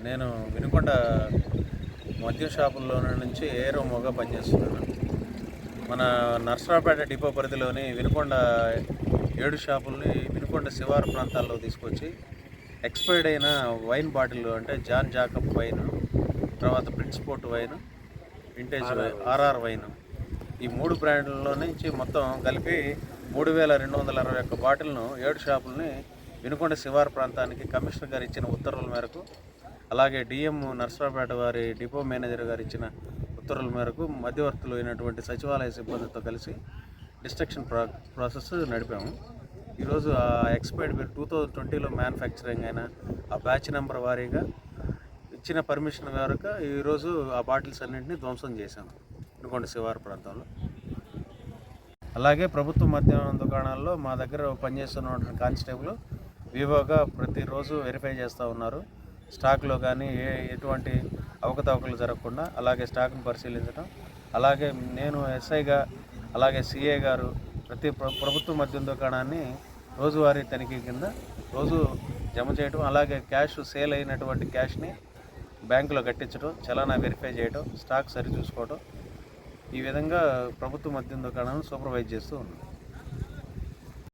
నేను వినుకొండ మద్యం షాపుల్లో నుంచి ఏరోమోగా పనిచేస్తున్నాను. మన నర్సరావుపేట డిపో పరిధిలోని వినుకొండ 7 షాపుల్ని వినుకొండ శివారు ప్రాంతాల్లో తీసుకొచ్చి ఎక్స్పైర్డ్ అయిన వైన్ బాటిల్ అంటే జాన్ జాకబ్ వైన్, తర్వాత Prince Port wine, vintage RR wine, ఈ 3 బ్రాండ్లలో నుంచి మొత్తం కలిపి 3261 బాటిల్ను 7 షాపుల్ని వినుకొండ శివారు ప్రాంతానికి కమిషనర్ గారు ఇచ్చిన ఉత్తర్వుల మేరకు, అలాగే డిఎం నర్సరావుపేట వారి డిపో మేనేజర్ గారు ఇచ్చిన ఉత్తర్వుల మేరకు మధ్యవర్తులు అయినటువంటి సచివాలయ సిబ్బందితో కలిసి డిస్ట్రక్షన్ ప్రాసెస్ నడిపాము. ఈరోజు ఆ ఎక్స్పైర్డ్ 2020లో మ్యానుఫ్యాక్చరింగ్ అయిన ఆ బ్యాచ్ నెంబర్ వారీగా ఇచ్చిన పర్మిషన్ మేరకు ఈరోజు ఆ బాటిల్స్ అన్నింటినీ ధ్వంసం చేశాము వినుకొండ శివారు ప్రాంతంలో. అలాగే ప్రభుత్వ మద్యం దుకాణాల్లో మా దగ్గర పనిచేస్తున్న కానిస్టేబుల్ వివోగా ప్రతిరోజు వెరిఫై చేస్తూ ఉన్నారు. స్టాక్లో కానీ ఎటువంటి అవకతవకలు జరగకుండా అలాగే స్టాక్ను పరిశీలించడం, అలాగే నేను ఎస్ఐగా అలాగే సిఏ గారు ప్రతి ప్రభుత్వ మద్యం దుకాణాన్ని రోజువారీ తనిఖీ కింద రోజు జమ చేయడం, అలాగే క్యాష్ సేల్ అయినటువంటి క్యాష్ని బ్యాంకులో కట్టించడం, చలానా వెరిఫై చేయడం, స్టాక్ సరిచూసుకోవడం, ఈ విధంగా ప్రభుత్వ మద్యం దుకాణాలను సూపర్వైజ్ చేస్తూ ఉన్నాం.